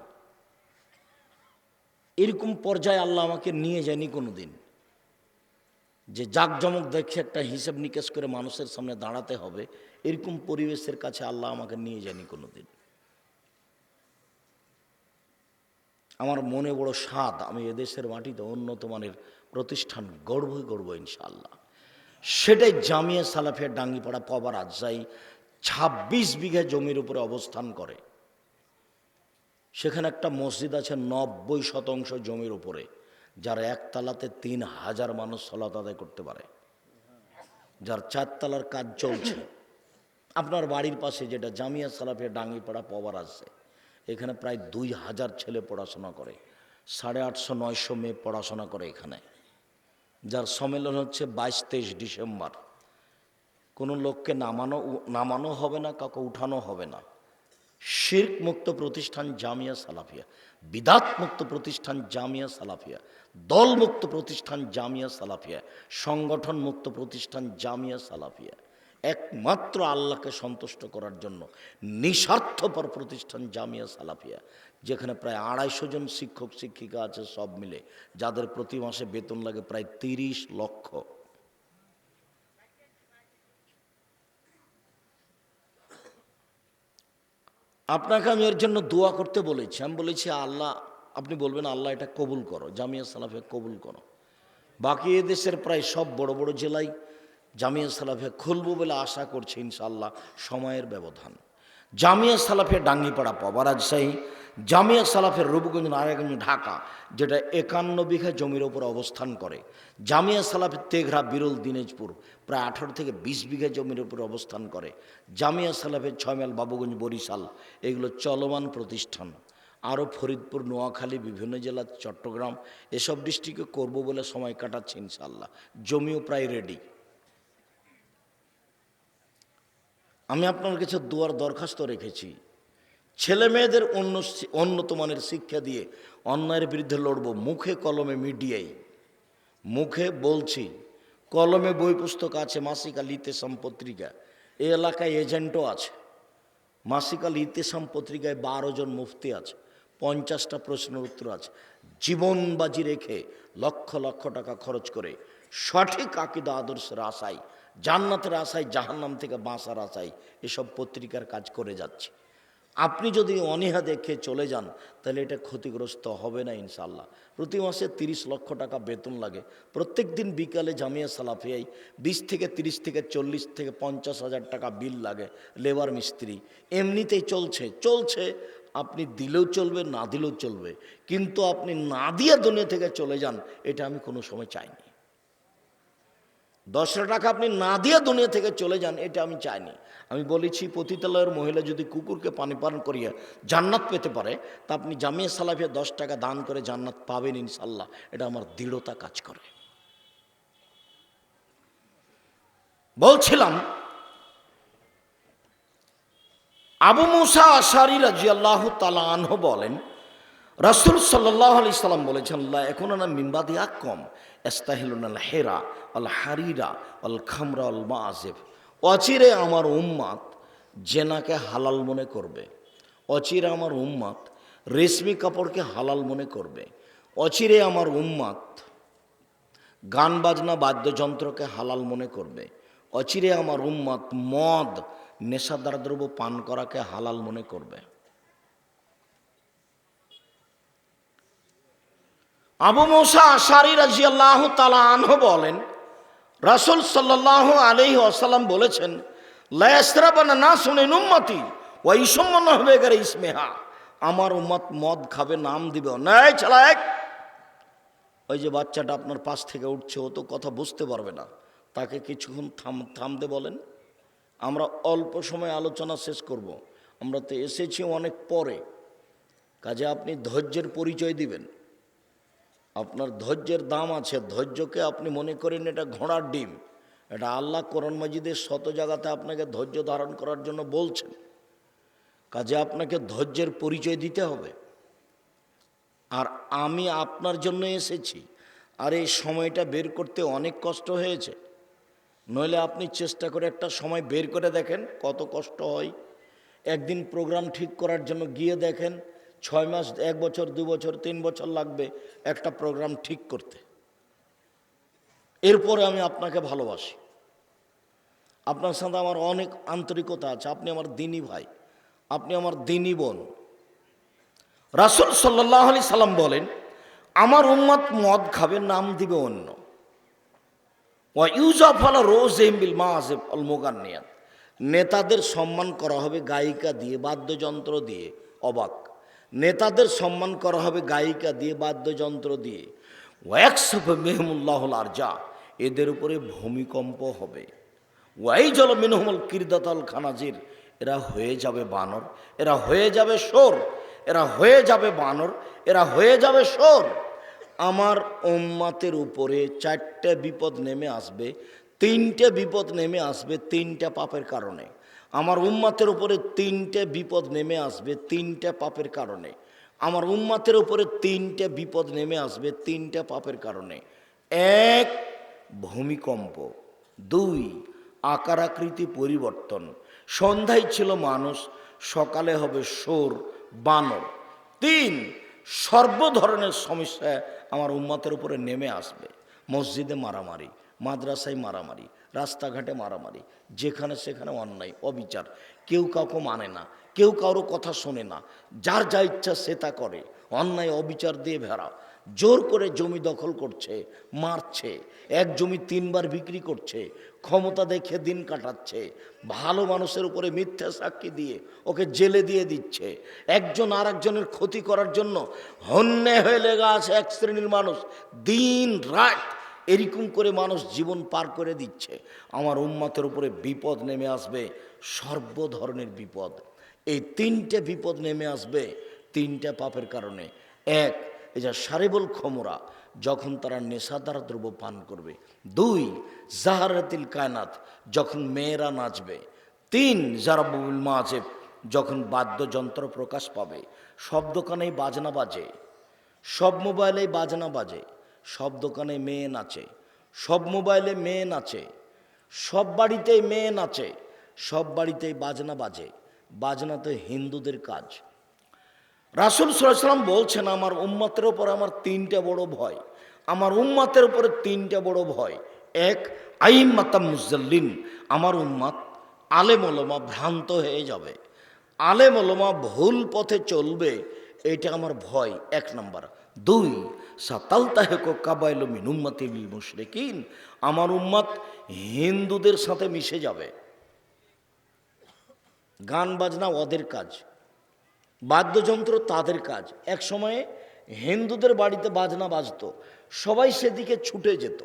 এরকম পর্যায়ে আল্লাহ আমাকে নিয়ে যায়নি কোনোদিন যে জাঁকজমক দেখে একটা হিসেব নিকেশ করে মানুষের সামনে দাঁড়াতে হবে, এরকম পরিবেশের কাছে আল্লাহ আমাকে নিয়ে যায়নি কোনোদিন। আমার মনে বড় স্বাদ আমি এদেশের মাটিতে উন্নত মানের প্রতিষ্ঠান গড়বই ইনশাআল্লাহ। সেটাই জামিয়া সালাফিয়া ডাঙ্গিপাড়া পবা রাজশাহী 26 বিঘা জমির উপরে অবস্থান করে। সেখানে একটা মসজিদ আছে 90% জমির উপরে, যার একতলাতে 3000 মানুষ সালাত আদায় করতে পারে, যার 4 তলার কাজ চলছে। আপনার বাড়ির পাশে যেটা জামিয়া সালাফিয়া ডাঙ্গিপাড়া পবা রাজশাহী, এখানে প্রায় 2000 ছেলে পড়াশোনা করে, 850-900 মেয়ে পড়াশোনা করে এখানে, যার সম্মেলন হচ্ছে 22-23 ডিসেম্বর। কোনো লোককে নামানো হবে না, কাউকে উঠানো হবে না। শিরক মুক্ত প্রতিষ্ঠান জামিয়া সালাফিয়া, বিদাত মুক্ত প্রতিষ্ঠান জামিয়া সালাফিয়া, দল মুক্ত প্রতিষ্ঠান জামিয়া সালাফিয়া, সংগঠন মুক্ত প্রতিষ্ঠান জামিয়া সালাফিয়া, একমাত্র আল্লাহকে সন্তুষ্ট করার জন্য নিঃস্বার্থপর প্রতিষ্ঠান জামিয়া সালাফিয়া, যেখানে প্রায় 250 জন শিক্ষক শিক্ষিকা আছে সব মিলে, যাদের প্রতি মাসে বেতন লাগে প্রায় 30 লক্ষ। আপনাকে আমি এর জন্য দোয়া করতে বলেছি। আমি বলেছি আল্লাহ, আপনি বলবেন আল্লাহ এটা কবুল করো, জামিয়া সালাফিয়া কবুল করো। বাকি এদেশের প্রায় সব বড় বড় জেলায় জামিয়া সালাফিয়া খুলবো বলে আশা করছে ইনশাআল্লাহ, সময়ের ব্যবধান। জামিয়া সালাফিয়া ডাঙ্গিপাড়া পবা রাজশাহী, জামিয়া সালাফের রূপগঞ্জ নারায়ণগঞ্জ ঢাকা, যেটা 51 বিঘা জমির ওপর অবস্থান করে। জামিয়া সালাফের তেঘরা বিরল দিনাজপুর প্রায় 18 থেকে 20 বিঘা জমির উপর অবস্থান করে। জামিয়া সালাফের 6 মাইল বাবুগঞ্জ বরিশাল, এগুলো চলমান প্রতিষ্ঠান। আরও ফরিদপুর, নোয়াখালী, বিভিন্ন জেলা, চট্টগ্রাম, এসব ডিস্ট্রিক্টে করব বলে সময় কাটাচ্ছে ইনশাআল্লাহ। জমিও প্রায় রেডি। আমি আপনার কাছে দোয়ার দরখাস্ত রেখেছি, ছেলে মেয়েদের উন্নত মানের শিক্ষা দিয়ে অন্যায়ের বিরুদ্ধে লড়ব, মুখে কলমে মিডিয়ায়। মুখে বলছি, কলমে বই পুস্তক আছে, মাসিক আল ইতেসাম পত্রিকা, এই এলাকায় এজেন্টও আছে। মাসিক আল ইতেসাম পত্রিকায় 12 জন মুফতি আছে, 50টা প্রশ্নের উত্তর আছে। জীবনবাজি রেখে লক্ষ লক্ষ টাকা খরচ করে সঠিক আকীদা আদর্শের আশায়, জান্নাতের আশায়, জাহান্নাম থেকে বাঁচার আশায় এসব পত্রিকার কাজ করে যাচ্ছে। আপনি যদি অনীহা দেখে চলে যান তাহলে এটা ক্ষতিগ্রস্ত হবে না ইনশাআল্লাহ। প্রতি মাসে 30 লক্ষ টাকা বেতন লাগে। প্রত্যেক দিন বিকালে জামিয়া সালাফিয়ায় 20 থেকে 30 থেকে 40 থেকে 50 হাজার টাকা বিল লাগে, লেবার মিস্ত্রি। এমনিতেই চলছে। আপনি দিলেও চলবে, না দিলেও চলবে, কিন্তু আপনি না দিয়ে দুনিয়া থেকে চলে যান, এটা আমি কোনো সময় চাইনি। 10 টাকা আপনি না দিয়ে দুনিয়া থেকে চলে যান, এটা আমি চাইনি। আমি বলেছি পতিতালয়ের মহিলা যদি কুকুরকে পানি পান করিয়ে জান্নাত পেতে পারে, তা আপনি জামিয়া সালাফিয়া 10 টাকা দান করে জান্নাত পাবেন ইনশাল্লাহ। এটা আমার দৃঢ়তা কাজ করে। বলছিলাম, আবু মুসা আশারী রাদিয়াল্লাহু তাআলা আনহু বলেন, রাসূল সাল্লাল্লাহু আলাইহি সাল্লাম বলেছেন, লা ইয়াকুনুনা মিন বাদি আকম ইস্তাহিলুনাল হিরা আল হারিরা আল খামরা আল মাআজিব। অচিরে আমার উম্মত জেনাকে হালাল মনে করবে, অচিরে আমার উম্মত রেশমি কাপড়কে হালাল মনে করবে, অচিরে আমার উম্মত গান বাজনা বাদ্যযন্ত্রকে হালাল মনে করবে, অচিরে আমার উম্মত মদ নেশাদার দ্রব্য পান করাকে হালাল মনে করবে। আবু মুসা আশারী রাদিয়াল্লাহু তাআলা আনহু বলেন, রাসূল সাল্লাল্লাহু আলাইহি ওয়াসাল্লাম বলেছেন, লা ইয়াশরাবানা নাসুন মিন উম্মতি ওয়া ইসমুনা বিগাইরি ইসমিহা। আমার উম্মত মদ খাবে, নাম দিবে না। চালাক, ওই যে বাচ্চাটা আপনার পাশ থেকে উঠছে, ও তো কথা বুঝতে পারবে না, তাকে কিছুক্ষণ থামতে বলেন। আমরা অল্প সময় আলোচনা শেষ করব। আমরা তো এসেছি অনেক পরে, কাজে আপনি ধৈর্যের পরিচয় দিবেন। আপনার ধৈর্যের দাম আছে। ধৈর্যকে আপনি মনে করেন এটা ঘোড়ার ডিম। এটা আল্লাহ কোরআন মাজিদের শত জায়গাতে আপনাকে ধৈর্য ধারণ করার জন্য বলছেন। কাজে আপনাকে ধৈর্যের পরিচয় দিতে হবে। আর আমি আপনার জন্য এসেছি, আর এই সময়টা বের করতে অনেক কষ্ট হয়েছে। নইলে আপনি চেষ্টা করে একটা সময় বের করে দেখেন কত কষ্ট হয়। একদিন প্রোগ্রাম ঠিক করার জন্য গিয়ে দেখেন 6 মাস, 1 বছর, 2 বছর, 3 বছর লাগবে একটা প্রোগ্রাম ঠিক করতে। এরপরে আমি আপনাকে ভালোবাসি, আপনার সাথে আমার অনেক আন্তরিকতা আছে। আপনি আমার দিনী ভাই, আপনি আমার দিনী বোন। রাসূল সাল্লাল্লাহু আলাইহি সাল্লাম বলেন, আমার উম্মত মদ খাবে, নাম দিবে অন্য। ওয়া ইউজাফ আলা রোজিহিম বিল মাআজিব আল মুগান্নিয়াত। নেতাদের সম্মান করা হবে গায়িকা দিয়ে, বাদ্যযন্ত্র দিয়ে। অবাক, নেতাদের সম্মান করা হবে গায়িকা দিয়ে, বাদ্যযন্ত্র দিয়ে। ওয়াকসাফ মিহমুল্লাহুল আরজা, এদের উপরে ভূমিকম্প হবে। ওয়াইজাল মিনহুমুল কিরদাতাল খানাজির, এরা হয়ে যাবে বানর, এরা হয়ে যাবে শোর, এরা হয়ে যাবে বানর, এরা হয়ে যাবে শোর। আমার উম্মতের উপরে 4টে বিপদ নেমে আসবে, 3টে বিপদ নেমে আসবে 3টে পাপের কারণে। আমার উম্মতের উপরে 3টে বিপদ নেমে আসবে 3টে পাপের কারণে। আমার উম্মতের উপরে 3টে বিপদ নেমে আসবে 3টে পাপের কারণে। 1, ভূমিকম্প। 2, আকার আকৃতি পরিবর্তন। সন্ধ্যায় ছিল মানুষ, সকালে হবে শোর, বানর। 3, সর্ব ধরনের সমস্যা আমার উম্মতের উপরে নেমে আসবে। মসজিদে মারামারি, মাদ্রাসায় মারামারি, রাস্তাঘাটে মারামারি, যেখানে সেখানে অন্যায় অবিচার, কেউ কাউকে মানে না, কেউ কারো কথা শোনে না, যার যা ইচ্ছা সে তা করে, অন্যায় অবিচার দিয়ে ভেড়া, জোর করে জমি দখল করছে, মারছে, এক জমি 3 বার বিক্রি করছে, ক্ষমতা দেখে দিন কাটাচ্ছে, ভালো মানুষের উপরে মিথ্যা সাক্ষী দিয়ে ওকে জেলে দিয়ে দিচ্ছে, একজন আর একজনের ক্ষতি করার জন্য হন্যে হয়ে লেগে আছে এক শ্রেণীর মানুষ, দিন রাত এরকম করে মানুষ জীবন পার করে দিচ্ছে। আমার উম্মতের উপরে বিপদ নেমে আসবে, সর্ব ধরনের বিপদ। এই 3টে বিপদ নেমে আসবে 3টে পাপের কারণে। 1, এই যে সারিবুল খমরা, যখন তারা নেশাদার দ্রব্য পান করবে। 2, জাহারাতিল কায়নাত, যখন মেয়েরা নাচবে। 3, জারাবুল মাআজিব, যখন বাদ্যযন্ত্র প্রকাশ পাবে। সব দোকানেই বাজনা বাজে, সব মোবাইলেই বাজনা বাজে, সব দোকানে মেয়ে নাচে, সব মোবাইলে মেয়ে নাচে, সব বাড়িতেই মেয়ে নাচে, সব বাড়িতেই বাজনা বাজে। বাজনা তো হিন্দুদের কাজ। রাসূল সাল্লাল্লাহু আলাইহি ওয়াসাল্লাম বলছেন, আমার উম্মতের উপর আমার 3টে বড় ভয়। আমার উম্মতের উপরে 3টে বড় ভয়। 1, আইম্মাতাম মুজাল্লিন, আমার উম্মত আলেম ওলামা ভ্রান্ত হয়ে যাবে। আলেম ওলামা ভুল পথে চলবে, এটা আমার ভয়, 1 নাম্বার। 2, সাতালতাহেকো কাবাইলু মিন উম্মতি বিল মুশরিকিন, আমার উম্মত হিন্দুদের সাথে মিশে যাবে। গান বাজনা ওদের কাজ, বাদ্যযন্ত্র তাদের কাজ। এক সময়ে হিন্দুদের বাড়িতে বাজনা বাজতো, সবাই সেদিকে ছুটে যেত।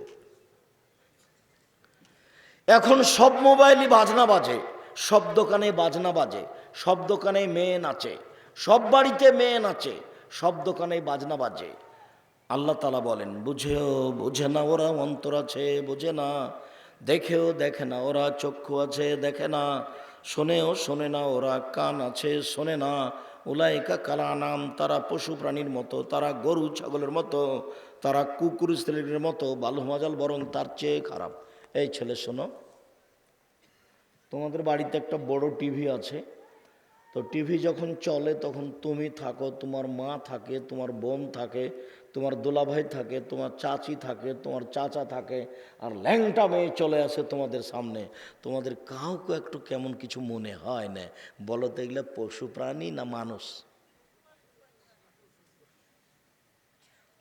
এখন সব মোবাইলই বাজনা বাজে, সব দোকানে বাজনা বাজে, সব দোকানে মেয়ে নাচে, সব বাড়িতে মেয়ে নাচে, সব দোকানে বাজনা বাজে। আল্লাহ তাআলা বলেন, বুঝেও বোঝে না ওরা অন্তর আছে, বোঝে না। দেখেও দেখে না ওরা চক্ষু আছে, দেখে না। শোনেও শোনে না ওরা কান আছে, শোনে না। উলাইকা কালা নাম, তারা পশু প্রাণীর মতো, তারা গরু ছাগলের মতো, তারা কুকুর স্ত্রীর মতো, বালু মাজাল বরং তার চেয়ে খারাপ। এই ছেলে শোনো, তোমাদের বাড়িতে একটা বড় টিভি আছে, তো টিভি যখন চলে তখন তুমি থাকো, তোমার মা থাকে, তোমার বোন থাকে, তোমার দোলাভাই থাকে, তোমার চাচি থাকে, তোমার চাচা থাকে, আর ল্যাংটা মেয়ে চলে আসে তোমাদের সামনে। তোমাদের কাউকে একটু কেমন কিছু মনে হয় না? বলো তো, এগুলো পশু প্রাণী না মানুষ?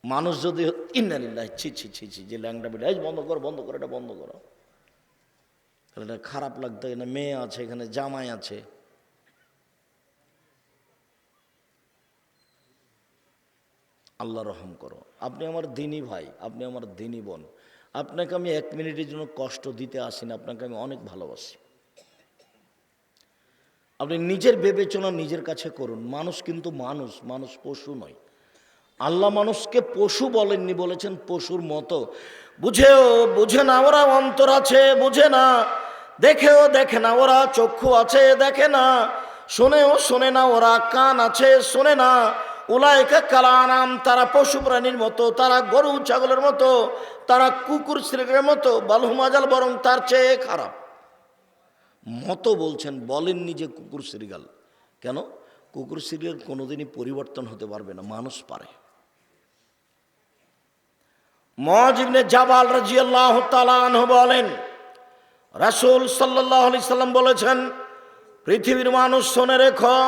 মানুষ যদি ইন্নালিল্লাহ, ছি ছি ছি ছি, যে ল্যাংটা বেটা, এই বন্ধ করো বন্ধ করো, এটা বন্ধ করো, তাহলে এটা খারাপ লাগতো। এখানে মেয়ে আছে, এখানে জামাই আছে। আল্লাহ রহম করো। আপনি আমার দিনী ভাই, আপনি আমার দিনী বোন, আপনাকে আমি 1 মিনিটের জন্য কষ্ট দিতে আসি না, আপনাকে আমি অনেক ভালোবাসি। আপনি নিজের বিবেচনা নিজের কাছে করুন। মানুষ কিন্তু মানুষ, মানুষ পশু নয়। আল্লাহ মানুষকে পশু বলেননি, বলেছেন পশুর মতো। বুঝেও বুঝে না ওরা অন্তর আছে, বুঝে না। দেখেও দেখে না ওরা চক্ষু আছে, দেখে না। শোনেও শোনে না ওরা কান আছে, শোনে না। উলাইকা কালানাম, তারা পশু প্রাণীর মতো, তারা গরু ছাগলের মতো, তারা কুকুর শ্রেণীর মতো, বালহুমাজাল বরং তার চেয়ে খারাপ। মতো বলছেন, বলেননি যে কুকুর শ্রীগাল। কেন? কুকুর শ্রীগাল কোনোদিনই পরিবর্তন হতে পারবে না, মানুষ পারে। মুআয ইবনে জাবাল রাদিয়াল্লাহু তাআলা আনহু বলেন, রাসূল সাল্লাল্লাহু আলাইহি সাল্লাম বলেছেন, পৃথিবীর মানুষ শুনে রেখো,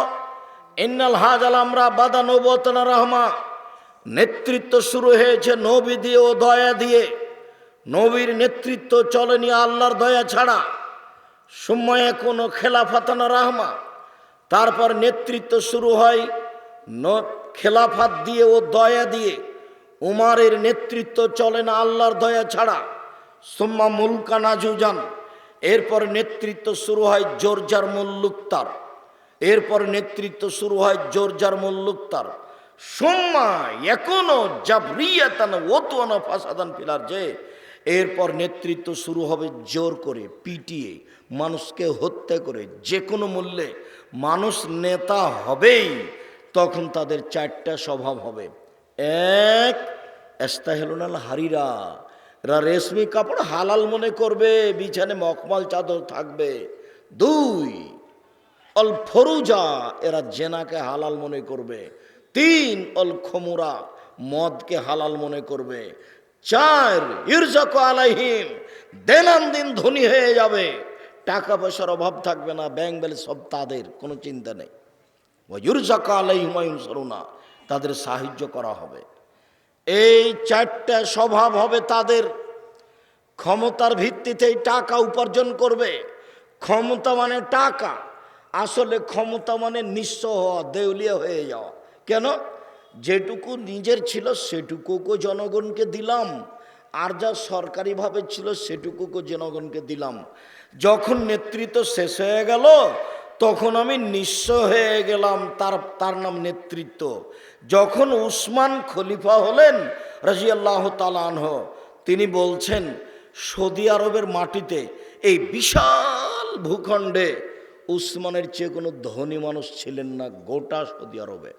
ইন্নাল হাজাল আমরা বাদা নবুওয়াতান রাহমা, নেতৃত্ব শুরু হয়েছে নবী দিয়ে ও দয়া দিয়ে। নবীর নেতৃত্ব চলেনি আল্লাহর দয়া ছাড়া। সময়ে কোনো খেলাফাতানা রাহমা, তারপর নেতৃত্ব শুরু হয় খেলাফাত দিয়ে ও দয়া দিয়ে। উমারের নেতৃত্ব চলে না আল্লাহর দয়া ছাড়া। সুম্মা মুলকানা জুজান, এরপর নেতৃত্ব শুরু হয় জোরজার মুল্লুকতার, এরপর নেতৃত্ব শুরু হয় জোরজার মুল্লুকতার। সুম্মা এখনো জাবরিয়াতান ওয়াতুয়ানা ফাসাদান ফিলার, যে এরপর নেতৃত্ব শুরু হবে জোর করে, পিটিয়ে, মানুষকে হত্যা করে, যে কোনো মূল্যে মানুষ নেতা হবেই। তখন তাদের 4টা স্বভাব হবে। 1, এস্তাহেলুনাল হারিরা, এরা রেশমি কাপড় হালাল মনে করবে, বিছানে মখমল চাদর থাকবে। 2, অল ফরুজা, এরা জেনাকে হালাল মনে করবে। 3, অল খমুরা, মদকে হালাল মনে করবে। 4, ইরজাকু আলাইহিম, দিন ধনী হয়ে যাবে, টাকা পয়সার অভাব থাকবে না, ব্যাংক ব্যালেন্স সব তাদের, কোনো চিন্তা নেই। ওয়া ইরজাকু আলাইহিম ওয়া ইনসুরুনা, তাদের সাহায্য করা হবে। এই 4টা স্বভাব হবে তাদের। ক্ষমতার ভিত্তিতেই টাকা উপার্জন করবে। ক্ষমতা মানে টাকা, আসলে ক্ষমতা মানে নিঃস্ব হওয়া, দেউলিয়া হয়ে যাওয়া। কেন? যেটুকু নিজের ছিল সেটুকুকে জনগণকে দিলাম, আর যা সরকারিভাবে ছিল সেটুকুকে জনগণকে দিলাম। যখন নেতৃত্ব শেষ হয়ে গেল তখন আমি নিঃস্ব হয়ে গেলাম, তার নাম নেতৃত্ব। যখন উসমান খলিফা হলেন রাদিয়াল্লাহু তাআলা আনহু, তিনি বলছেন, সৌদি আরবের মাটিতে, এই বিশাল ভূখণ্ডে উসমানের চেয়ে কোনো ধনী মানুষ ছিলেন না গোটা সৌদি আরবে।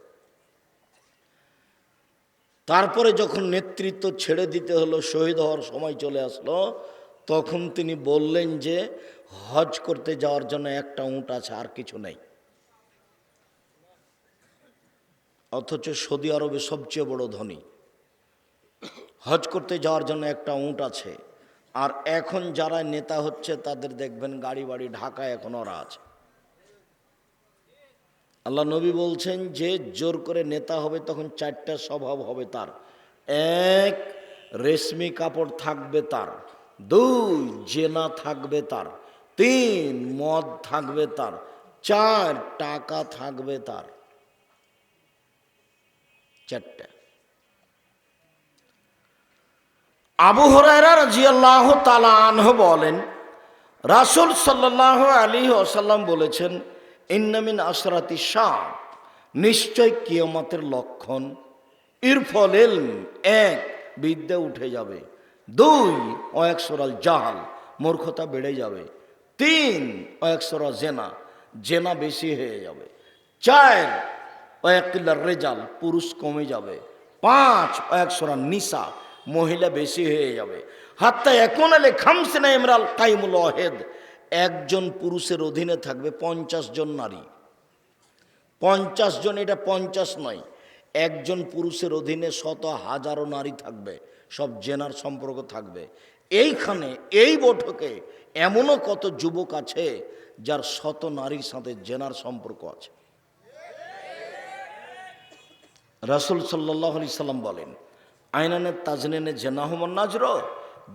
তারপরে যখন নেতৃত্ব ছেড়ে দিতে হলো, শহীদ হওয়ার সময় চলে আসলো, তখন তিনি বললেন যে হজ করতে যাওয়ার জন্য একটা উট আছে, আর কিছু নেই। অথচ সৌদি আরবে সবচেয়ে বড় ধনী, হজ করতে যাওয়ার জন্য একটা উট আছে। আর এখন যারা নেতা হচ্ছে তাদের দেখবেন গাড়ি বাড়ি, ঢাকায় এখন ওরা আছে। আল্লাহ নবী বলছেন যে জোর করে নেতা হবে তখন চারটা স্বভাব হবে তার। এক, রেশমি কাপড় থাকবে তার। দুই, জেনা থাকবে তার। তিন, মদ থাকবে তার। চার, টাকা থাকবে তার। চারটা। আবু হুরায়রা রাদিয়াল্লাহু তাআলা আনহু বলেন, রাসূল সাল্লাল্লাহু আলাইহি ওয়াসাল্লাম বলেছেন, ইন্না মিন আশরাতি শাআ, নিশ্চয় কিয়ামতের লক্ষণ, ইরফল ইলম, এক, বিদ্যা উঠে যাবে। দুই, ওয়াকসুরাল জাহাল, মূর্খতা বেড়ে যাবে। তিন, ওয়াকসুরা জেনা, জেনা বেশি হয়ে যাবে। চার, ওয়াকিল্লার রেজাল, পুরুষ কমে যাবে। পাঁচ, ওয়াকসুরা নিসা, মহিলা বেশি হয়ে যাবে। হাত্তা এখন আলে খামসিনা ইমরাল কাইমুল ওয়াহিদ, একজন পুরুষের অধীনে থাকবে 50 জন নারী। 50 জন, এটা 50 নয়, একজন পুরুষের অধীনে শত হাজারো নারী থাকবে, সব জেনার সম্পর্ক থাকবে। এইখানে এই বৈঠকে এমনও কত যুবক আছে যার শত নারীর সাথে জেনার সম্পর্ক আছে। রাসূল সাল্লাল্লাহু আলাইহি সাল্লাম বলেন, আইনানের তাজনিনে জেনাহুমান নাজর,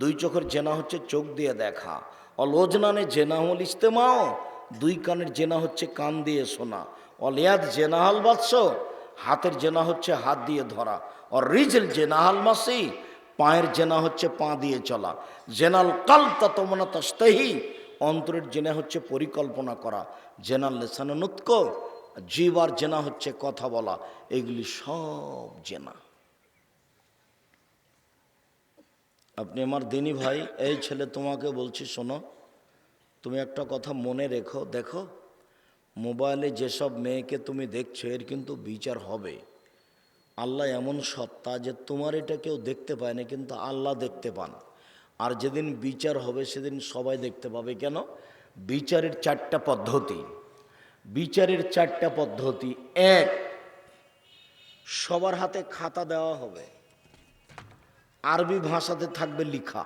দুই চোখের জেনা হচ্ছে চোখ দিয়ে দেখা। অলোজনানে জেনাহুল ইস্তেমাও, দুই কানের জেনা হচ্ছে কান দিয়ে শোনা। অলিয়াদ জেনাহাল বাদশ, হাতের জেনা হচ্ছে হাত দিয়ে ধরা। আর রিজল জেনাহাল মাসি, পায়ের জেনা হচ্ছে পা দিয়ে চলা। জেনাল কালব তাতমনা তাস্তাহি, অন্তরের জেনা হচ্ছে পরিকল্পনা করা। জেনাল লেসানে নুতক, জিবার জেনা হচ্ছে কথা বলা। এগুলি সব জেনা। আপনি আমার দিনী ভাই, এই ছেলে তোমাকে বলছি, শোনো, তুমি একটা কথা মনে রেখো। দেখো, মোবাইলে যেসব মেয়েকে তুমি দেখছো এর কিন্তু বিচার হবে। আল্লাহ এমন সত্তা যে তোমার এটা কেউ দেখতে পায় না, কিন্তু আল্লাহ দেখতে পান। আর যেদিন বিচার হবে সেদিন সবাই দেখতে পাবে। কেন? বিচারের চারটা পদ্ধতি। বিচারের চারটা পদ্ধতি। এক, সবার হাতে খাতা দেওয়া হবে, আরবি ভাষাতে থাকবে লিখা।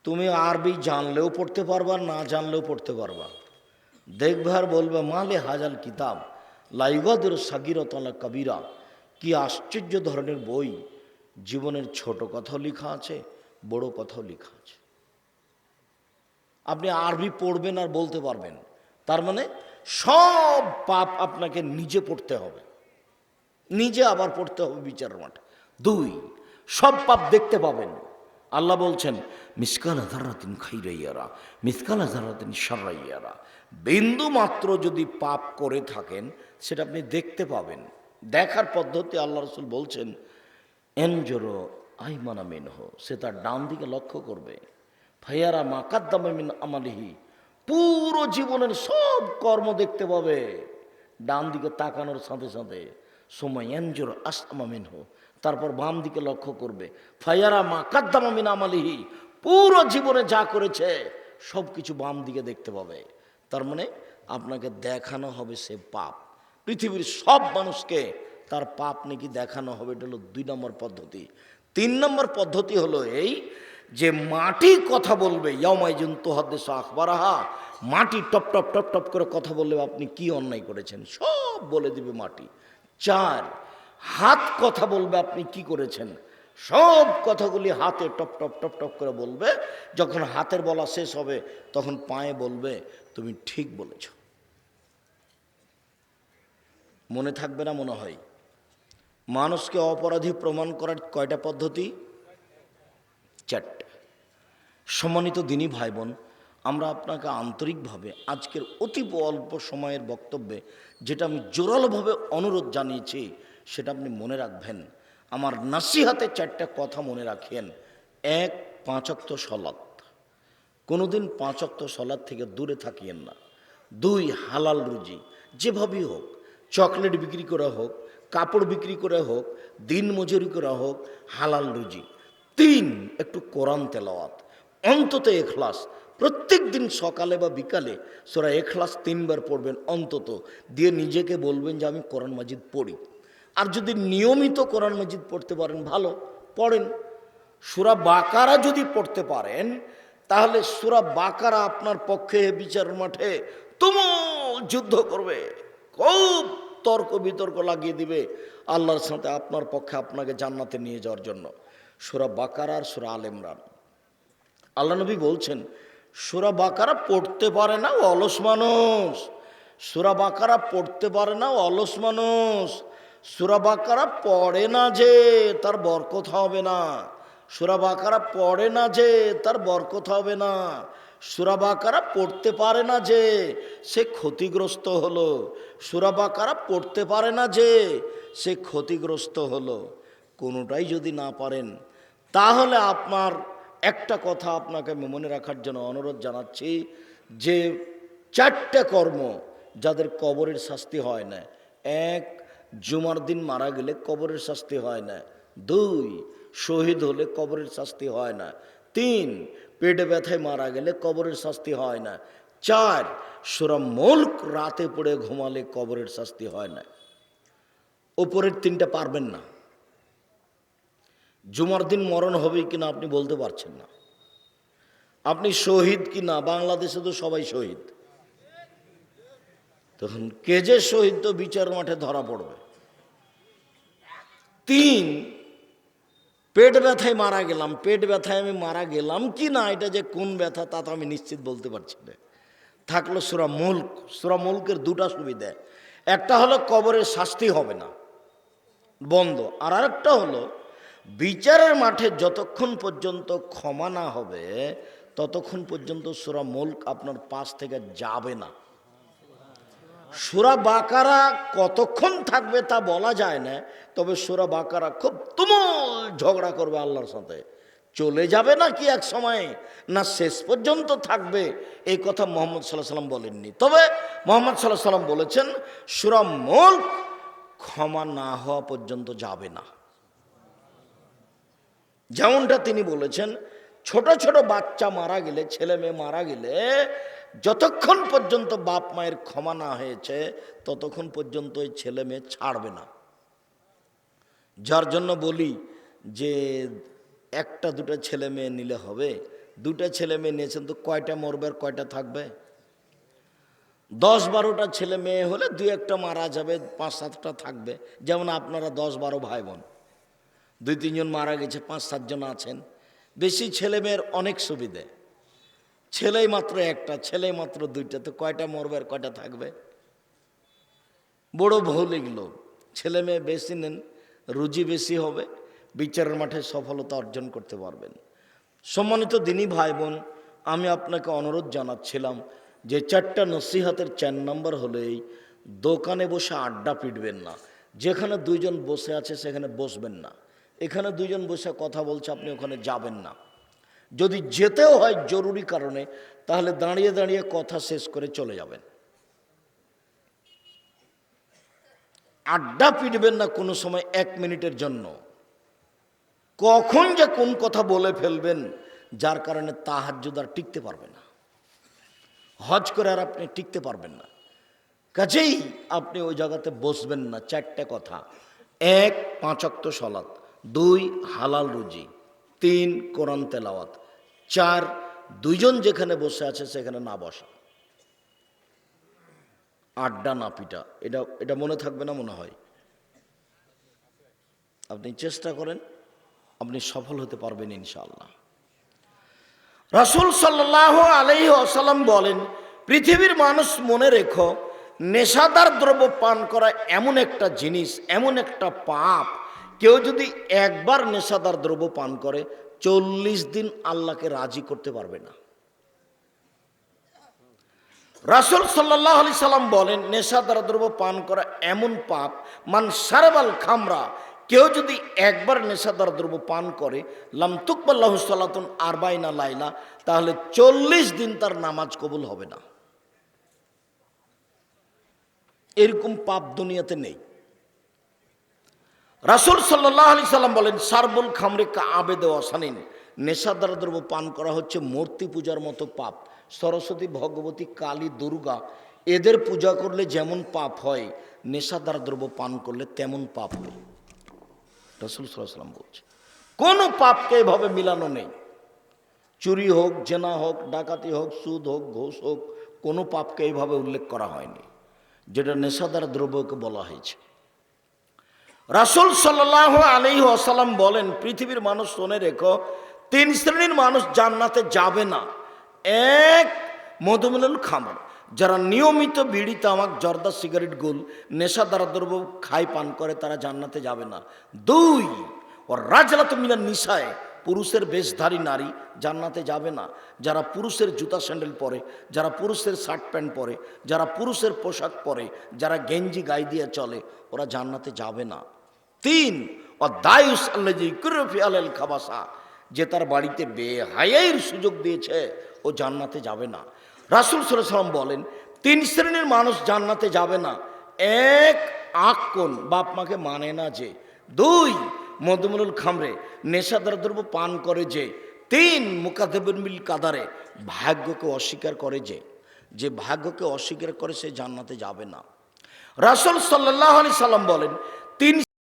তুমি আরবি জানলেও পড়তে পারবা, না জানলেও পড়তে পারবা। দেখবে আর বলবে, মালে হাজাল কিতাব লাইগাদুর সাগিরতলা কবিরা, কি আশ্চর্য ধরনের বই, জীবনের ছোট কথাও লেখা আছে, বড় কথাও লেখা আছে। আপনি আরবি পড়বেন আর বলতে পারবেন, তার মানে সব পাপ আপনাকে নিজে পড়তে হবে, নিজে আবার পড়তে হবে বিচারের মাঠে। দুই, সব পাপ দেখতে পাবেন। আল্লাহ বলছেন, মিসকালা যারাতিন খাইরাইয়ারা মিসকালা যারাতিন শাররাইয়ারা, বিন্দু মাত্র যদি পাপ করে থাকেন সেটা আপনি দেখতে পাবেন। দেখার পদ্ধতি আল্লাহ রাসূল বলছেন, এনজোরো আইমানা মিনহ, সে তার ডান দিকে লক্ষ্য করবে। ফাইয়ারা মা কাদ্দামা মিন আমালিহি, পুরো জীবনের সব কর্ম দেখতে পাবে ডান দিকে তাকানোর সাথে সাথে। সময় এনজোর আসমা মিনহ, তারপর বাম দিকে লক্ষ্য করবে। ফাইয়ারা মা কাদ্দামা মিন আমালিহি, পুরো জীবনে যা করেছে সব কিছু বাম দিকে দেখতে পাবে। তার মানে আপনাকে দেখানো হবে সে পাপ। পৃথিবীর সব মানুষকে তার পাপ নাকি দেখানো হবে। এটা হলো 2 নম্বর পদ্ধতি। 3 নম্বর পদ্ধতি হলো এই যে মাটি কথা বলবে। ইয়াউমাইজুন তুহাদ্দিসু আখবারাহা, মাটি টপ টপ টপ টপ করে কথা বললে আপনি কি অন্যায় করেছেন সব বলে দিবে মাটি। 4, হাত কথা বলবে আপনি কি করেছেন, সব কথাগুলি হাতে টপ টপ টপ টপ করে বলবে। যখন হাতের বলা শেষ হবে তখন পায়ে বলবে, তুমি ঠিক বলেছ। মনে থাকবে না মনে হয়? মানুষকে অপরাধী প্রমাণ করার কয়টা পদ্ধতি? 4টা। সম্মানিত দিনী ভাই বোন, আমরা আপনাকে আন্তরিকভাবে আজকের অতি অল্প সময়ের বক্তব্যে যেটা আমি জোরালোভাবে অনুরোধ জানিয়েছি সেটা আপনি মনে রাখবেন। আমার নাসিহাতে 4টা কথা মনে রাখেন। 1, 5 ওয়াক্ত সালাত, কোনোদিন 5 ওয়াক্ত সালাত থেকে দূরে থাকিয়েন না। 2, হালাল রুজি, যেভাবেই হোক, চকলেট বিক্রি করা হোক, কাপড় বিক্রি করা হোক, দিন মজুরি করা হোক, হালাল রুজি। 3, একটু কোরআন তেলাওয়াত, অন্তত ইখলাস। প্রত্যেক দিন সকালে বা বিকালে সূরা ইখলাস 3 বার পড়বেন অন্তত, দিয়ে নিজেকে বলবেন যে আমি কোরআন মাজিদ পড়ি। আর যদি নিয়মিত কোরআন মাজিদ পড়তে পারেন ভালো, পড়েন। সূরা বাকারা যদি পড়তে পারেন তাহলে সূরা বাকারা আপনার পক্ষে বিচারের মাঠে তুমুল যুদ্ধ করবে। খুব তর্ক বিতর্ক লাগিয়ে দিবে আল্লাহর সাথে আপনার পক্ষে আপনাকে জান্নাতে নিয়ে যাওয়ার জন্য। সূরা বাকারা আর সূরা আলে ইমরান। আল্লাহ নবী বলছেন সূরা বাকারা পড়তে পারে না ও অলস মানুষ, সূরা বাকারা পড়তে পারে না ও অলস মানুষ, সূরা বাকারা পড়ে না যে তার বরকত হবে না, সূরা বাকারা পড়ে না যে তার বরকত হবে না, সূরা বাকারা পড়তে পারে না যে সে ক্ষতিগ্রস্ত হলো, সূরা বাকারা পড়তে পারে না যে সে ক্ষতিগ্রস্ত হলো। কোনোটাই যদি না পারেন তাহলে আপনার একটা কথা আপনাকে আমি মনে রাখার জন্য অনুরোধ জানাচ্ছি যে 4টে কর্ম যাদের কবরের শাস্তি হয় না। 1, জুমার দিন মারা গেলে কবরের শাস্তি হয় না। 2, শহীদ হলে কবরের শাস্তি হয় না। 3, পেটে ব্যথায় মারা গেলে কবরের শাস্তি হয় না। 4, সূরা মুলক রাতে পড়ে ঘুমালে কবরের শাস্তি হয় না। ওপরের 3টা পারবেন না। জুমার দিন মরণ হবে কিনা আপনি বলতে পারছেন না। আপনি শহীদ কিনা, বাংলাদেশে তো সবাই শহীদ, তখন কে যে শহীদ তো বিচার মাঠে ধরা পড়বে। 3, পেট ব্যথায় মারা গেলাম, পেট ব্যথায় আমি মারা গেলাম কি না এটা যে কোন ব্যথা তা তো আমি নিশ্চিত বলতে পারছি না। থাকলো সূরা মুলক। সূরা মুলকের 2টা সুবিধা, একটা হলো কবরের শাস্তি হবে না, বন্ধ, আর আরেকটা হলো বিচারের মাঠে যতক্ষণ পর্যন্ত ক্ষমা না হবে ততক্ষণ পর্যন্ত সূরা মুলক আপনার পাশ থেকে যাবে না। সূরা বাকারা কতক্ষণ থাকবে তা বলা যায় না, তবে সূরা বাকারা খুব তুমুল ঝগড়া করবে আল্লাহর সাথে, চলে যাবে না কি এক সময় না শেষ পর্যন্ত থাকবে, এই কথা মুহাম্মদ সাল্লাল্লাহু আলাইহি ওয়াসাল্লাম বলেননি। তবে মুহাম্মদ সাল্লাল্লাহু আলাইহি ওয়াসাল্লাম বলেছেন সূরা মুলক ক্ষমা না হওয়া পর্যন্ত যাবে না। যেমনটা তিনি বলেছেন ছোট ছোট বাচ্চা মারা গেলে, ছেলে মেয়ে মারা গেলে যতক্ষণ পর্যন্ত বাপ মায়ের ক্ষমা না হয়েছে ততক্ষণ পর্যন্ত ওই ছেলে মেয়ে ছাড়বে না। যার জন্য বলি যে 1টা 2টা ছেলে মেয়ে নিলে হবে, 2টা ছেলে মেয়ে নিয়েছেন তো কয়টা মরবে আর কয়টা থাকবে? 10-12টা ছেলে মেয়ে হলে 2-1টা মারা যাবে, 5-7টা থাকবে। যেমন আপনারা 10-12 ভাই বোন, 2-3 জন মারা গেছে, 5-7 জন আছেন। বেশি ছেলে মেয়ের অনেক সুবিধে, ছেলেই মাত্র 1টা, ছেলেই মাত্র 2টা, তো কয়টা মরবে আর কয়টা থাকবে? বড় ভুল এগুলো। ছেলে মেয়ে বেশি নেন, রুজি বেশি হবে, বিচারের মাঠে সফলতা অর্জন করতে পারবেন। সম্মানিত দিনী ভাই বোন, আমি আপনাকে অনুরোধ জানাচ্ছিলাম যে 4টা নসিহতের 4 নম্বর হলেই দোকানে বসে আড্ডা পিটবেন না। যেখানে 2 জন বসে আছে সেখানে বসবেন না। এখানে 2 জন বসে কথা বলছে আপনি ওখানে যাবেন না। যদি যেতেও হয় জরুরি কারণে তাহলে দাঁড়িয়ে দাঁড়িয়ে কথা শেষ করে চলে যাবেন। আড্ডা পিটবেন না কোনো সময় 1 মিনিটের জন্য। কখন যে কোন কথা বলে ফেলবেন যার কারণে তাহাজ্জুদ আর টিকতে পারবে না, হজ করে আর আপনি টিকতে পারবেন না। কাজেই আপনি ওই জায়গাতে বসবেন না। 4টে কথা: 1, 5 ওয়াক্ত সালাত; 2, হালাল রুজি; 3, কোরআন তেলাওয়াত; 4, 2 জন যেখানে বসে আছে সেখানে না বসা, আড্ডা না পিটা। এটা মনে থাকবে না মনে হয়? আপনি চেষ্টা করেন, আপনি সফল হতে পারবেন ইনশাআল্লাহ। রাসূল সাল্লাল্লাহু আলাইহি ওয়াসাল্লাম বলেন, পৃথিবীর মানুষ মনে রেখো, নেশাদার দ্রব্য পান করা এমন একটা জিনিস, এমন একটা পাপ, কেউ যদি একবার নেশাদার দ্রব্য পান করে 40 দিন আল্লাহকে রাজি করতে পারবে না। রাসূল সাল্লাল্লাহু আলাইহি সাল্লাম বলেন, নেশাদার দ্রব্য পান করা এমন পাপ, মান শারাবাল খামরা, কেউ যদি একবার নেশাদার দ্রব্য পান করে, লাম তুকবাল লাহু সালাতুন 40 লাইলা, তাহলে 40 দিন তার নামাজ কবুল হবে না। এরকম পাপ দুনিয়াতে নেই। রাসূল সাল্লাল্লাহু আলাইহি সাল্লাম বলেন, সারবুল খামরি কা আবেদ ওয়াসানিন, নেশাদার দ্রব্য পান করা হচ্ছে মূর্তি পূজার মতো পাপ। সরস্বতী, ভগবতী, কালী, দুর্গা এদের পূজা করলে যেমন পাপ হয়, নেশাদার দ্রব্য পান করলে তেমন পাপ হয়। রাসূল সাল্লাল্লাহু আলাইহি সাল্লাম বলছে, কোনো পাপকে এভাবে মিলানো নেই। চুরি হোক, জেনা হোক, ডাকাতি হোক, সুদ হোক, ঘুষ হোক, কোনো পাপকে এইভাবে উল্লেখ করা হয়নি। যেটা নেশাদার দ্রব্যকে বলা হয়েছে। রাসূল সাল্লাল্লাহু আলাইহি ওয়াসাল্লাম বলেন, পৃথিবীর মানুষ শুনে রেখো, 3 শ্রেণীর মানুষ জান্নাতে যাবে না। এক, মধুমিলুল খামর, যারা নিয়মিত বিড়ি, তামাক, জর্দা, সিগারেট, গুল, নেশাদার দ্রব্য খায়, পান করে, তারা জান্নাতে যাবে না। 2, ও রাজলাতু মিনান নিসায়ে, পুরুষের বেশধারী নারী জান্নাতে যাবে না। যারা পুরুষের জুতা স্যান্ডেল পরে, যারা পুরুষের শার্ট প্যান্ট পরে, যারা পুরুষের পোশাক পরে, যারা গেঞ্জি গায়ে দিয়ে চলে, ওরা জান্নাতে যাবে না। 3, ও দায়ুস আল্লাযী কুরফি আলাল খাবাসা, যে তার বাড়িতে বেহায়াইর সুযোগ দিয়েছে, ও জান্নাতে যাবে না। রাসূল সাল্লাল্লাহু আলাইহি ওয়াসাল্লাম বলেন, 3 শ্রেণীর মানুষ জান্নাতে যাবে না। 1, আক্কন, বাপ মাকে মানে না যে। 2, মধুমিলুল খামরে, নেশাদার দ্রব্য পান করে যে। 3, মুকাদ্দিবুল বিল কাদারে, ভাগ্যকে অস্বীকার করে যে ভাগ্যকে অস্বীকার করে সে জান্নাতে যাবে না। রাসূল সাল্লাল্লাহু আলাইহি সাল্লাম বলেন, 3